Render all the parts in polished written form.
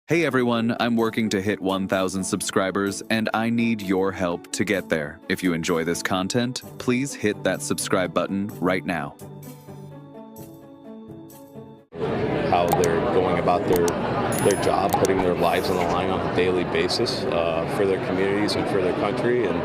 Hey everyone, I'm working to hit 1,000 subscribers and I need your help to get there. If you enjoy this content, please hit that subscribe button right now. How they're going about their job, putting their lives on the line on a daily basis for their communities and for their country. And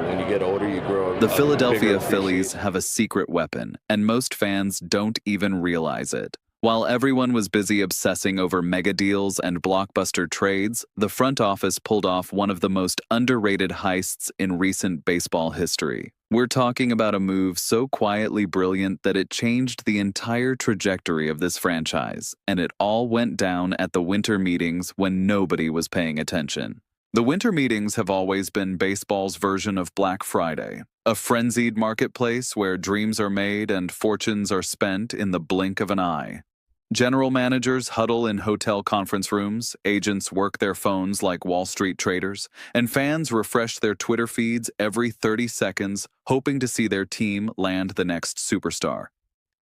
when you get older, you grow. The Philadelphia Phillies have a secret weapon, and most fans don't even realize it. While everyone was busy obsessing over mega deals and blockbuster trades, the front office pulled off one of the most underrated heists in recent baseball history. We're talking about a move so quietly brilliant that it changed the entire trajectory of this franchise, and it all went down at the winter meetings when nobody was paying attention. The winter meetings have always been baseball's version of Black Friday, a frenzied marketplace where dreams are made and fortunes are spent in the blink of an eye. General managers huddle in hotel conference rooms, agents work their phones like Wall Street traders, and fans refresh their Twitter feeds every 30 seconds, hoping to see their team land the next superstar.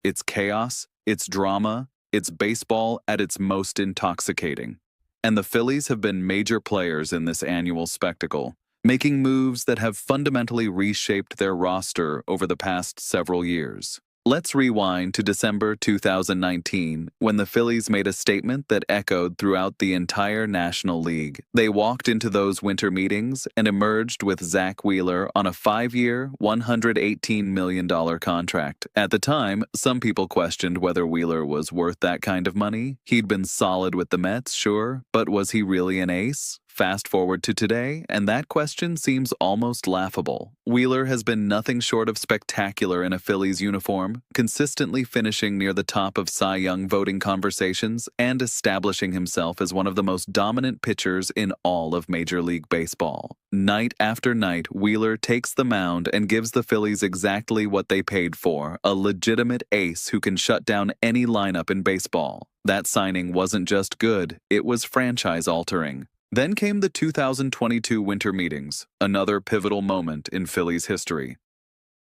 It's chaos, it's drama, it's baseball at its most intoxicating. And the Phillies have been major players in this annual spectacle, making moves that have fundamentally reshaped their roster over the past several years. Let's rewind to December 2019, when the Phillies made a statement that echoed throughout the entire National League. They walked into those winter meetings and emerged with Zack Wheeler on a 5-year, $118 million contract. At the time, some people questioned whether Wheeler was worth that kind of money. He'd been solid with the Mets, sure, but was he really an ace? Fast forward to today, and that question seems almost laughable. Wheeler has been nothing short of spectacular in a Phillies uniform, consistently finishing near the top of Cy Young voting conversations and establishing himself as one of the most dominant pitchers in all of Major League Baseball. Night after night, Wheeler takes the mound and gives the Phillies exactly what they paid for, a legitimate ace who can shut down any lineup in baseball. That signing wasn't just good, it was franchise-altering. Then came the 2022 winter meetings, another pivotal moment in Phillies history.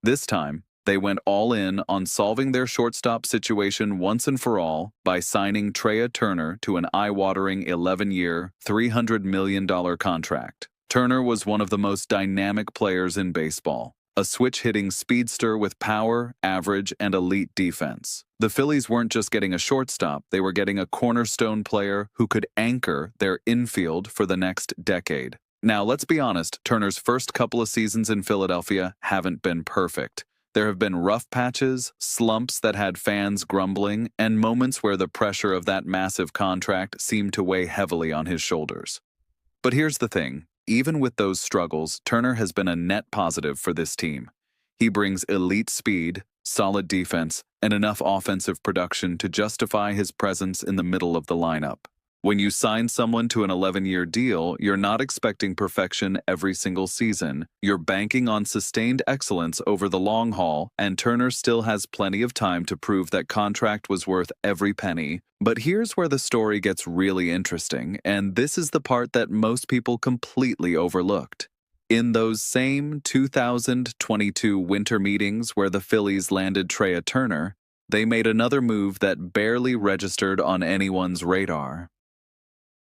This time, they went all in on solving their shortstop situation once and for all by signing Trea Turner to an eye-watering 11-year, $300 million contract. Turner was one of the most dynamic players in baseball, a switch-hitting speedster with power, average, and elite defense. The Phillies weren't just getting a shortstop, they were getting a cornerstone player who could anchor their infield for the next decade. Now, let's be honest, Turner's first couple of seasons in Philadelphia haven't been perfect. There have been rough patches, slumps that had fans grumbling, and moments where the pressure of that massive contract seemed to weigh heavily on his shoulders. But here's the thing. Even with those struggles, Turner has been a net positive for this team. He brings elite speed, solid defense, and enough offensive production to justify his presence in the middle of the lineup. When you sign someone to an 11-year deal, you're not expecting perfection every single season. You're banking on sustained excellence over the long haul, and Turner still has plenty of time to prove that contract was worth every penny. But here's where the story gets really interesting, and this is the part that most people completely overlooked. In those same 2022 winter meetings where the Phillies landed Trea Turner, they made another move that barely registered on anyone's radar.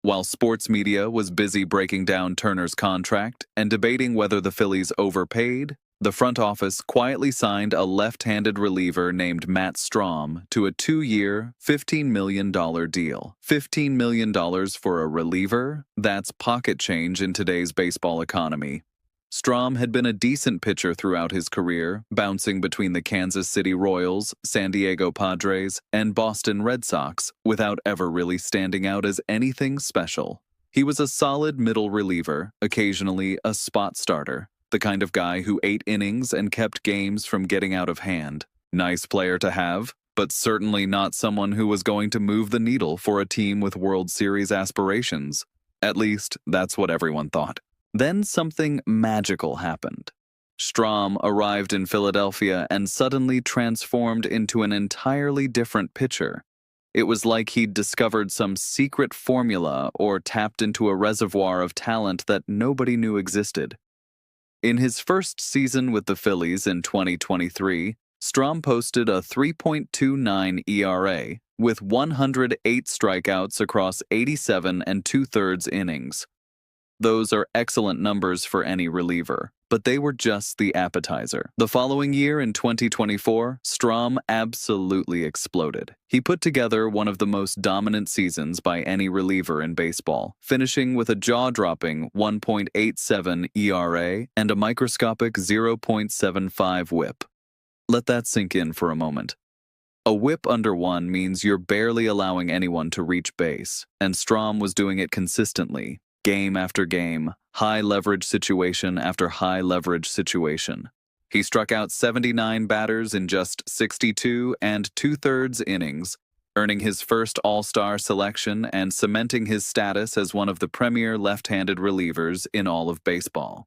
While sports media was busy breaking down Turner's contract and debating whether the Phillies overpaid, the front office quietly signed a left-handed reliever named Matt Strahm to a 2-year, $15 million deal. $15 million for a reliever? That's pocket change in today's baseball economy. Strahm had been a decent pitcher throughout his career, bouncing between the Kansas City Royals, San Diego Padres, and Boston Red Sox without ever really standing out as anything special. He was a solid middle reliever, occasionally a spot starter, the kind of guy who ate innings and kept games from getting out of hand. Nice player to have, but certainly not someone who was going to move the needle for a team with World Series aspirations. At least, that's what everyone thought. Then something magical happened. Strahm arrived in Philadelphia and suddenly transformed into an entirely different pitcher. It was like he'd discovered some secret formula or tapped into a reservoir of talent that nobody knew existed. In his first season with the Phillies in 2023, Strahm posted a 3.29 ERA, with 108 strikeouts across 87 and two-thirds innings. Those are excellent numbers for any reliever, but they were just the appetizer. The following year, in 2024, Strahm absolutely exploded. He put together one of the most dominant seasons by any reliever in baseball, finishing with a jaw-dropping 1.87 ERA and a microscopic 0.75 WHIP. Let that sink in for a moment. A WHIP under 1 means you're barely allowing anyone to reach base, and Strahm was doing it consistently. Game after game, high leverage situation after high leverage situation. He struck out 79 batters in just 62 and two-thirds innings, earning his first All-Star selection and cementing his status as one of the premier left-handed relievers in all of baseball.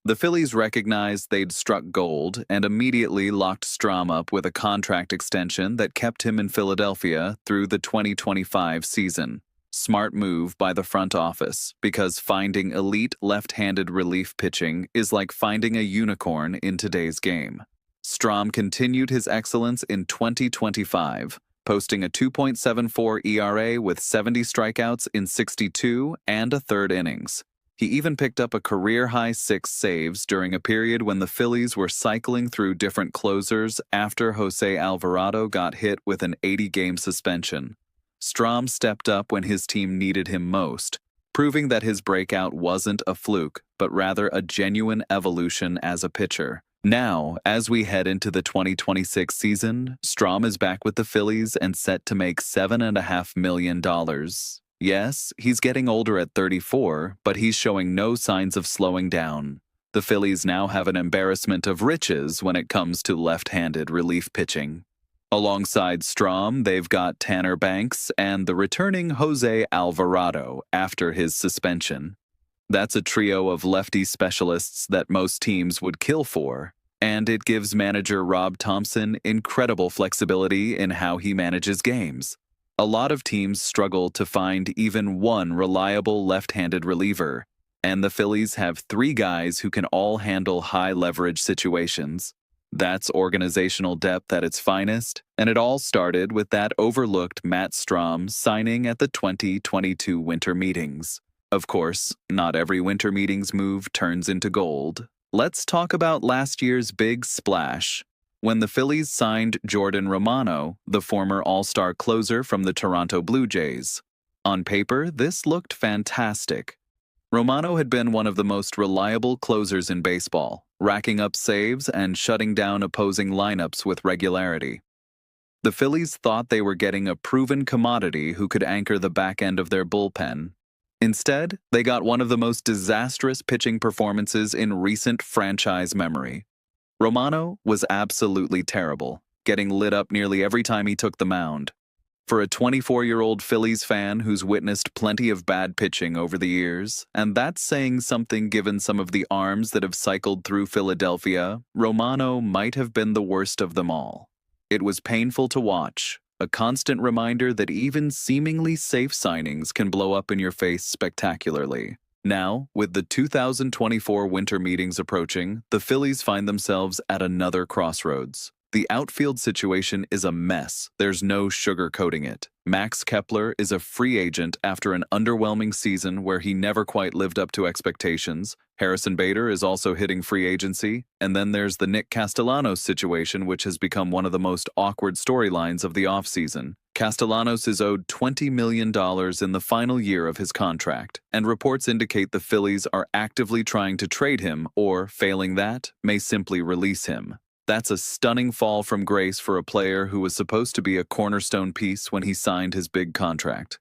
The Phillies recognized they'd struck gold and immediately locked Strahm up with a contract extension that kept him in Philadelphia through the 2025 season. Smart move by the front office, because finding elite left-handed relief pitching is like finding a unicorn in today's game. Strahm continued his excellence in 2025, posting a 2.74 ERA with 70 strikeouts in 62 and a third innings. He even picked up a career-high 6 saves during a period when the Phillies were cycling through different closers after Jose Alvarado got hit with an 80-game suspension. Strahm stepped up when his team needed him most, proving that his breakout wasn't a fluke, but rather a genuine evolution as a pitcher. Now, as we head into the 2026 season, Strahm is back with the Phillies and set to make $7.5 million. Yes, he's getting older at 34, but he's showing no signs of slowing down. The Phillies now have an embarrassment of riches when it comes to left-handed relief pitching. Alongside Strahm, they've got Tanner Banks and the returning Jose Alvarado after his suspension. That's a trio of lefty specialists that most teams would kill for, and it gives manager Rob Thompson incredible flexibility in how he manages games. A lot of teams struggle to find even one reliable left-handed reliever, and the Phillies have 3 guys who can all handle high-leverage situations. That's organizational depth at its finest, and it all started with that overlooked Matt Strahm signing at the 2022 winter meetings. Of course, not every winter meetings move turns into gold. Let's talk about last year's big splash, when the Phillies signed Jordan Romano, the former All-Star closer from the Toronto Blue Jays. On paper, this looked fantastic. Romano had been one of the most reliable closers in baseball, racking up saves and shutting down opposing lineups with regularity. The Phillies thought they were getting a proven commodity who could anchor the back end of their bullpen. Instead, they got one of the most disastrous pitching performances in recent franchise memory. Romano was absolutely terrible, getting lit up nearly every time he took the mound. For a 24-year-old Phillies fan who's witnessed plenty of bad pitching over the years, and that's saying something given some of the arms that have cycled through Philadelphia, Romano might have been the worst of them all. It was painful to watch, a constant reminder that even seemingly safe signings can blow up in your face spectacularly. Now, with the 2024 winter meetings approaching, the Phillies find themselves at another crossroads. The outfield situation is a mess. There's no sugarcoating it. Max Kepler is a free agent after an underwhelming season where he never quite lived up to expectations. Harrison Bader is also hitting free agency. And then there's the Nick Castellanos situation, which has become one of the most awkward storylines of the offseason. Castellanos is owed $20 million in the final year of his contract, and reports indicate the Phillies are actively trying to trade him or, failing that, may simply release him. That's a stunning fall from grace for a player who was supposed to be a cornerstone piece when he signed his big contract.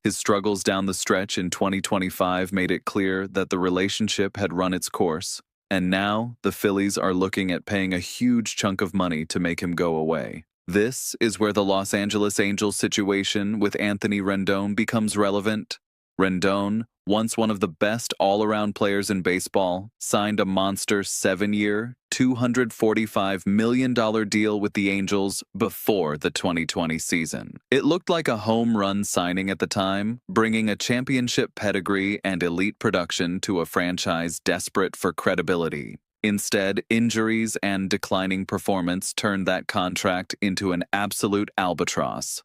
His struggles down the stretch in 2025 made it clear that the relationship had run its course, and now the Phillies are looking at paying a huge chunk of money to make him go away. This is where the Los Angeles Angels situation with Anthony Rendon becomes relevant. Rendon, once one of the best all-around players in baseball, signed a monster 7-year, $245 million deal with the Angels before the 2020 season. It looked like a home run signing at the time, bringing a championship pedigree and elite production to a franchise desperate for credibility. Instead, injuries and declining performance turned that contract into an absolute albatross.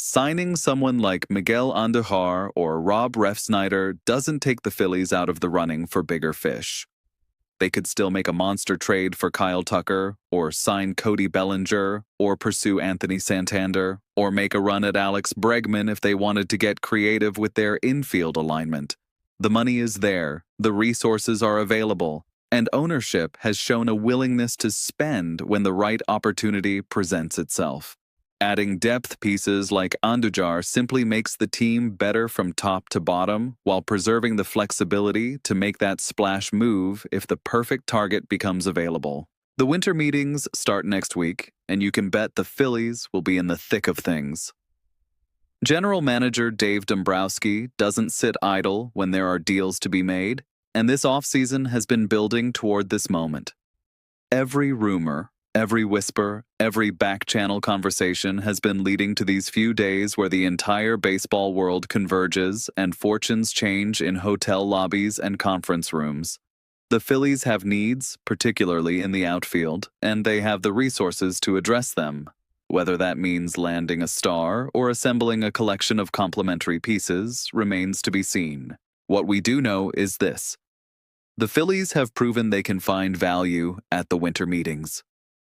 Signing someone like Miguel Andujar or Rob Refsnyder doesn't take the Phillies out of the running for bigger fish. They could still make a monster trade for Kyle Tucker, or sign Cody Bellinger, or pursue Anthony Santander, or make a run at Alex Bregman if they wanted to get creative with their infield alignment. The money is there, the resources are available, and ownership has shown a willingness to spend when the right opportunity presents itself. Adding depth pieces like Andujar simply makes the team better from top to bottom while preserving the flexibility to make that splash move if the perfect target becomes available. The winter meetings start next week, and you can bet the Phillies will be in the thick of things. General Manager Dave Dombrowski doesn't sit idle when there are deals to be made, and this offseason has been building toward this moment. Every rumor, every whisper, every back-channel conversation has been leading to these few days where the entire baseball world converges and fortunes change in hotel lobbies and conference rooms. The Phillies have needs, particularly in the outfield, and they have the resources to address them. Whether that means landing a star or assembling a collection of complementary pieces remains to be seen. What we do know is this: the Phillies have proven they can find value at the winter meetings.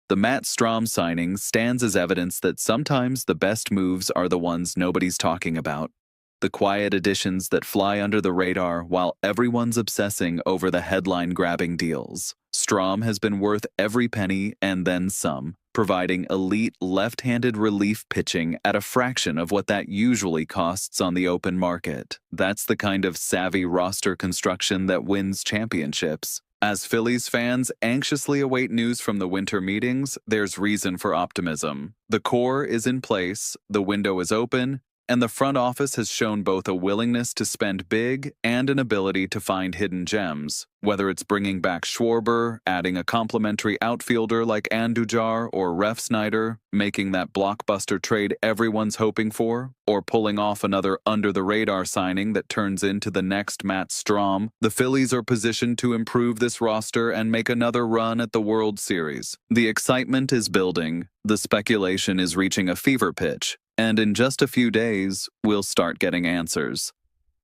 The Matt Strahm signing stands as evidence that sometimes the best moves are the ones nobody's talking about. The quiet additions that fly under the radar while everyone's obsessing over the headline-grabbing deals. Strahm has been worth every penny and then some, providing elite left-handed relief pitching at a fraction of what that usually costs on the open market. That's the kind of savvy roster construction that wins championships. As Phillies fans anxiously await news from the winter meetings, there's reason for optimism. The core is in place, the window is open, and the front office has shown both a willingness to spend big and an ability to find hidden gems. Whether it's bringing back Schwarber, adding a complimentary outfielder like Andujar or Refsnyder, making that blockbuster trade everyone's hoping for, or pulling off another under-the-radar signing that turns into the next Matt Strahm, the Phillies are positioned to improve this roster and make another run at the World Series. The excitement is building, the speculation is reaching a fever pitch, and in just a few days, we'll start getting answers.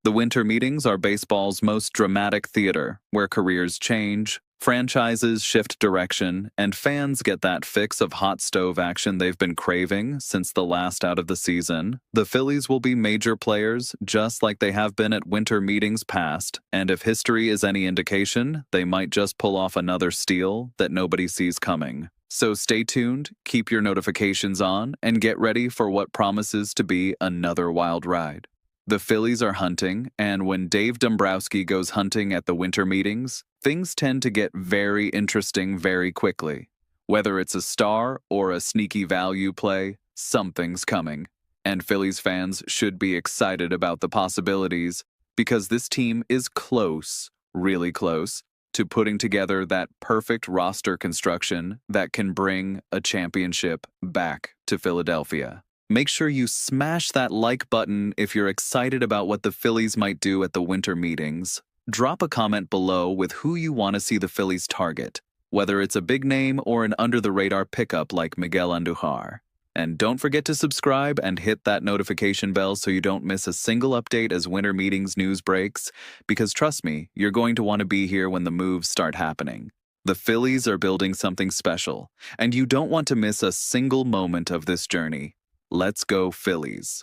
The winter meetings are baseball's most dramatic theater, where careers change, franchises shift direction, and fans get that fix of hot stove action they've been craving since the last out of the season. The Phillies will be major players, just like they have been at winter meetings past, and if history is any indication, they might just pull off another steal that nobody sees coming. So stay tuned, keep your notifications on, and get ready for what promises to be another wild ride. The Phillies are hunting, and when Dave Dombrowski goes hunting at the winter meetings, things tend to get very interesting very quickly. Whether it's a star or a sneaky value play, something's coming. And Phillies fans should be excited about the possibilities, because this team is close, really close, to putting together that perfect roster construction that can bring a championship back to Philadelphia. Make sure you smash that like button if you're excited about what the Phillies might do at the winter meetings. Drop a comment below with who you want to see the Phillies target, whether it's a big name or an under-the-radar pickup like Miguel Andujar. And don't forget to subscribe and hit that notification bell so you don't miss a single update as winter meetings news breaks, because trust me, you're going to want to be here when the moves start happening. The Phillies are building something special, and you don't want to miss a single moment of this journey. Let's go Phillies.